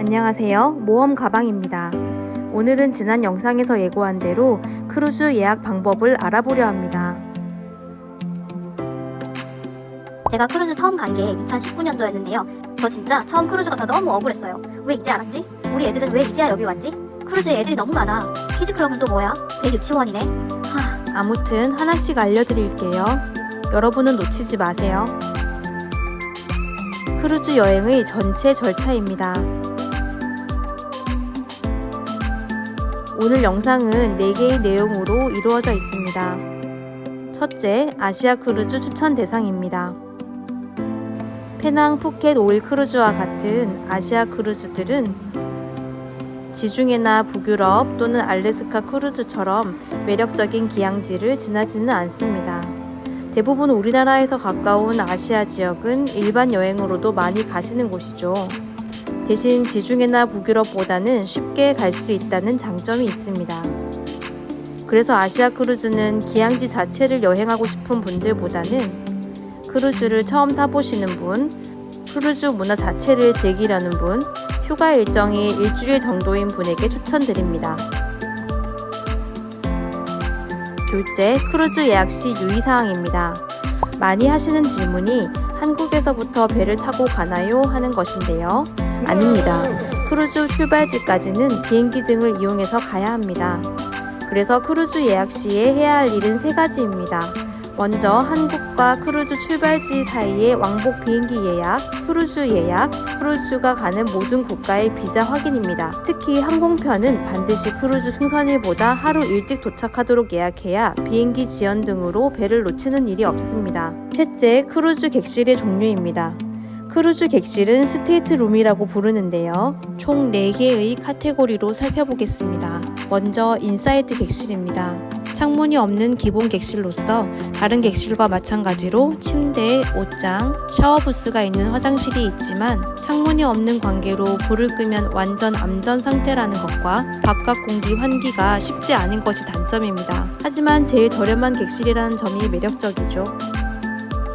안녕하세요. 모험 가방입니다. 오늘은 지난 영상에서 예고한 대로 크루즈 예약 방법을 알아보려 합니다. 제가 크루즈 처음 간 게 2019년도였는데요. 저 진짜 처음 크루즈 가서 너무 억울했어요. 왜 이제 알았지? 우리 애들은 왜 이제야 여기 왔지? 크루즈에 애들이 너무 많아. 키즈클럽은 또 뭐야? 대유치원이네. 아무튼 하나씩 알려드릴게요. 여러분은 놓치지 마세요. 크루즈 여행의 전체 절차입니다. 오늘 영상은 4개의 내용으로 이루어져 있습니다. 첫째, 아시아 크루즈 추천 대상입니다. 페낭, 푸켓, 오일 크루즈와 같은 아시아 크루즈들은 지중해나 북유럽 또는 알래스카 크루즈처럼 매력적인 기항지를 지나지는 않습니다. 대부분 우리나라에서 가까운 아시아 지역은 일반 여행으로도 많이 가시는 곳이죠. 대신 지중해나 북유럽보다는 쉽게 갈 수 있다는 장점이 있습니다. 그래서 아시아 크루즈는 기항지 자체를 여행하고 싶은 분들보다는 크루즈를 처음 타보시는 분, 크루즈 문화 자체를 즐기려는 분, 휴가 일정이 일주일 정도인 분에게 추천드립니다. 둘째, 크루즈 예약 시 유의사항입니다. 많이 하시는 질문이 한국에서부터 배를 타고 가나요? 하는 것인데요. 아닙니다. 크루즈 출발지까지는 비행기 등을 이용해서 가야 합니다. 그래서 크루즈 예약 시에 해야 할 일은 3가지입니다. 먼저 한국과 크루즈 출발지 사이의 왕복 비행기 예약, 크루즈 예약, 크루즈가 가는 모든 국가의 비자 확인입니다. 특히 항공편은 반드시 크루즈 승선일보다 하루 일찍 도착하도록 예약해야 비행기 지연 등으로 배를 놓치는 일이 없습니다. 셋째, 크루즈 객실의 종류입니다. 크루즈 객실은 스테이트룸이라고 부르는데요. 총 4개의 카테고리로 살펴보겠습니다. 먼저 인사이드 객실입니다. 창문이 없는 기본 객실로서 다른 객실과 마찬가지로 침대, 옷장, 샤워부스가 있는 화장실이 있지만 창문이 없는 관계로 불을 끄면 완전 암전 상태라는 것과 바깥 공기 환기가 쉽지 않은 것이 단점입니다. 하지만 제일 저렴한 객실이라는 점이 매력적이죠.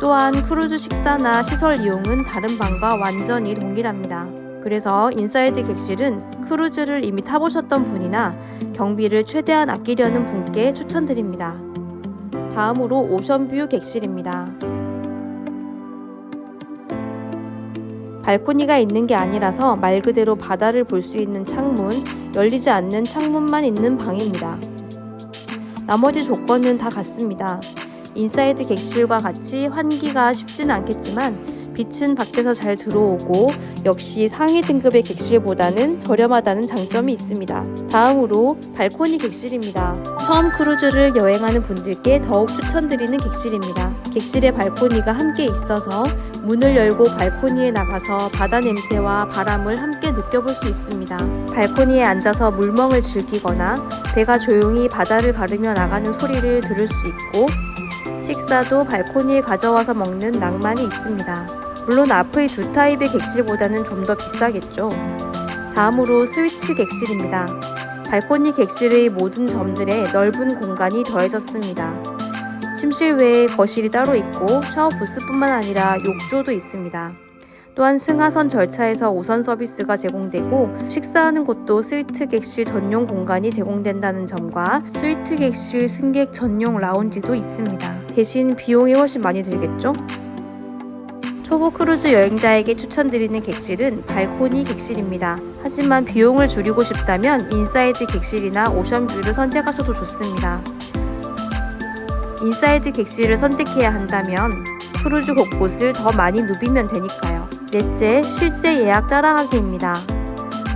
또한 크루즈 식사나 시설 이용은 다른 방과 완전히 동일합니다. 그래서 인사이드 객실은 크루즈를 이미 타보셨던 분이나 경비를 최대한 아끼려는 분께 추천드립니다. 다음으로 오션뷰 객실입니다. 발코니가 있는 게 아니라서 말 그대로 바다를 볼 수 있는 창문, 열리지 않는 창문만 있는 방입니다. 나머지 조건은 다 같습니다. 인사이드 객실과 같이 환기가 쉽지는 않겠지만 빛은 밖에서 잘 들어오고 역시 상위 등급의 객실보다는 저렴하다는 장점이 있습니다. 다음으로 발코니 객실입니다. 처음 크루즈를 여행하는 분들께 더욱 추천드리는 객실입니다. 객실에 발코니가 함께 있어서 문을 열고 발코니에 나가서 바다 냄새와 바람을 함께 느껴볼 수 있습니다. 발코니에 앉아서 물멍을 즐기거나 배가 조용히 바다를 바르며 나가는 소리를 들을 수 있고 식사도 발코니에 가져와서 먹는 낭만이 있습니다. 물론 앞의 두 타입의 객실보다는 좀 더 비싸겠죠. 다음으로 스위트 객실입니다. 발코니 객실의 모든 점들에 넓은 공간이 더해졌습니다. 침실 외에 거실이 따로 있고 샤워 부스뿐만 아니라 욕조도 있습니다. 또한 승하선 절차에서 우선 서비스가 제공되고 식사하는 곳도 스위트 객실 전용 공간이 제공된다는 점과 스위트 객실 승객 전용 라운지도 있습니다. 대신 비용이 훨씬 많이 들겠죠? 초보 크루즈 여행자에게 추천드리는 객실은 발코니 객실입니다. 하지만 비용을 줄이고 싶다면 인사이드 객실이나 오션뷰를 선택하셔도 좋습니다. 인사이드 객실을 선택해야 한다면 크루즈 곳곳을 더 많이 누비면 되니까요. 넷째, 실제 예약 따라가기입니다.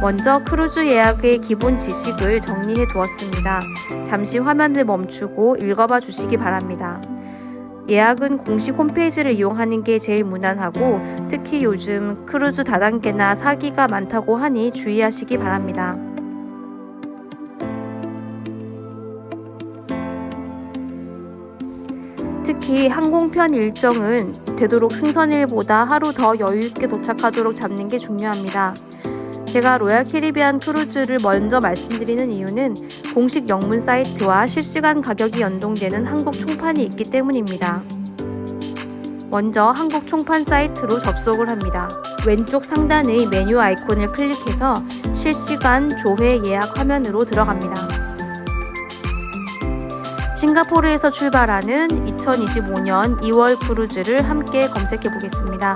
먼저 크루즈 예약의 기본 지식을 정리해 두었습니다. 잠시 화면을 멈추고 읽어봐 주시기 바랍니다. 예약은 공식 홈페이지를 이용하는 게 제일 무난하고 특히 요즘 크루즈 다단계나 사기가 많다고 하니 주의하시기 바랍니다. 특히 항공편 일정은 되도록 승선일보다 하루 더 여유있게 도착하도록 잡는 게 중요합니다. 제가 로얄 캐리비안 크루즈를 먼저 말씀드리는 이유는 공식 영문 사이트와 실시간 가격이 연동되는 한국 총판이 있기 때문입니다. 먼저 한국 총판 사이트로 접속을 합니다. 왼쪽 상단의 메뉴 아이콘을 클릭해서 실시간 조회 예약 화면으로 들어갑니다. 싱가포르에서 출발하는 2025년 2월 크루즈를 함께 검색해 보겠습니다.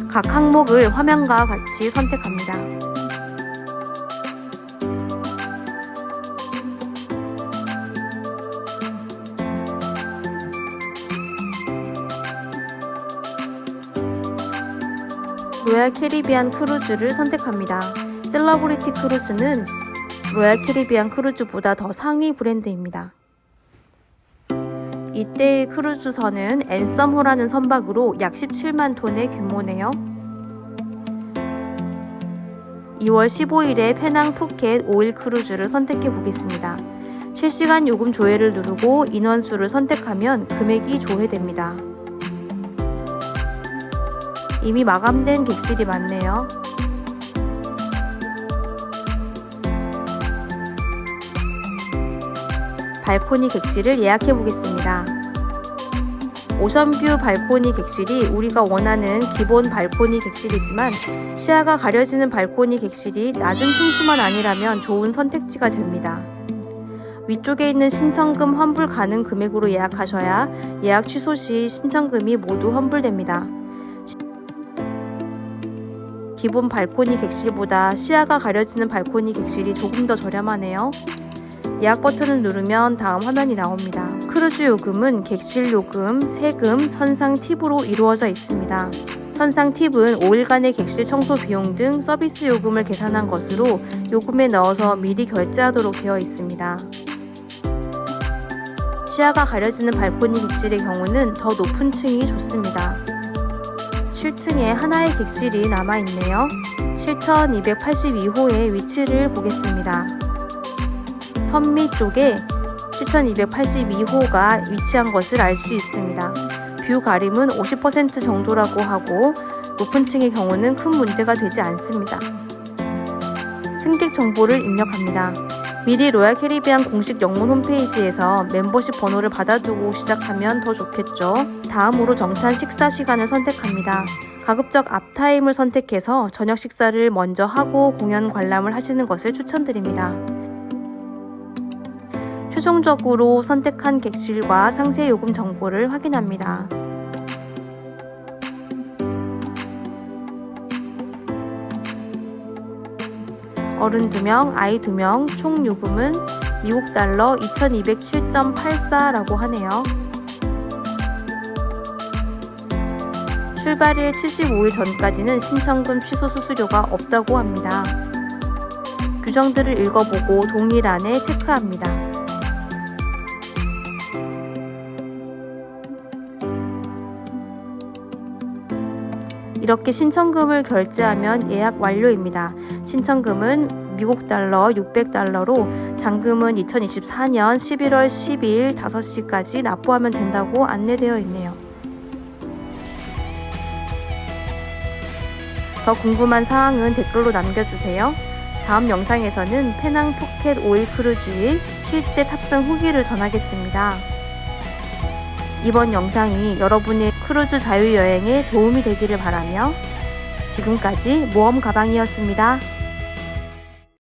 각 항목을 화면과 같이 선택합니다. 로얄 캐리비안 크루즈를 선택합니다. 셀러브리티 크루즈는 로얄 캐리비안 크루즈보다 더 상위 브랜드입니다. 이때의 크루즈선은 앤썸호라는 선박으로 약 17만 톤의 규모네요. 2월 15일에 페낭 푸켓 5일 크루즈를 선택해 보겠습니다. 실시간 요금 조회를 누르고 인원수를 선택하면 금액이 조회됩니다. 이미 마감된 객실이 많네요. 발코니 객실을 예약해 보겠습니다. 오션뷰 발코니 객실이 우리가 원하는 기본 발코니 객실이지만 시야가 가려지는 발코니 객실이 낮은 층수만 아니라면 좋은 선택지가 됩니다. 위쪽에 있는 신청금 환불 가능 금액으로 예약하셔야 예약 취소 시 신청금이 모두 환불됩니다. 기본 발코니 객실보다 시야가 가려지는 발코니 객실이 조금 더 저렴하네요. 예약 버튼을 누르면 다음 화면이 나옵니다. 크루즈 요금은 객실 요금, 세금, 선상 팁으로 이루어져 있습니다. 선상 팁은 5일간의 객실 청소 비용 등 서비스 요금을 계산한 것으로 요금에 넣어서 미리 결제하도록 되어 있습니다. 시야가 가려지는 발코니 객실의 경우는 더 높은 층이 좋습니다. 7층에 하나의 객실이 남아있네요. 7282호의 위치를 보겠습니다. 선미 쪽에 7282호가 위치한 것을 알 수 있습니다. 뷰 가림은 50% 정도라고 하고 높은 층의 경우는 큰 문제가 되지 않습니다. 승객 정보를 입력합니다. 미리 로얄 캐리비안 공식 영문 홈페이지에서 멤버십 번호를 받아두고 시작하면 더 좋겠죠. 다음으로 정찬 식사 시간을 선택합니다. 가급적 앞타임을 선택해서 저녁 식사를 먼저 하고 공연 관람을 하시는 것을 추천드립니다. 최종적으로 선택한 객실과 상세 요금 정보를 확인합니다. 어른 2명, 아이 2명, 총 요금은 미국 달러 2207.84라고 하네요. 출발일 75일 전까지는 신청금 취소 수수료가 없다고 합니다. 규정들을 읽어보고 동일안에 체크합니다. 이렇게 신청금을 결제하면 예약 완료입니다. 신청금은 미국 달러 600달러로 잔금은 2024년 11월 10일 5시까지 납부하면 된다고 안내되어 있네요. 더 궁금한 사항은 댓글로 남겨주세요. 다음 영상에서는 페낭 푸켓 5일 크루즈의 실제 탑승 후기를 전하겠습니다. 이번 영상이 여러분의 크루즈 자유여행에 도움이 되기를 바라며 지금까지 모험 가방이었습니다.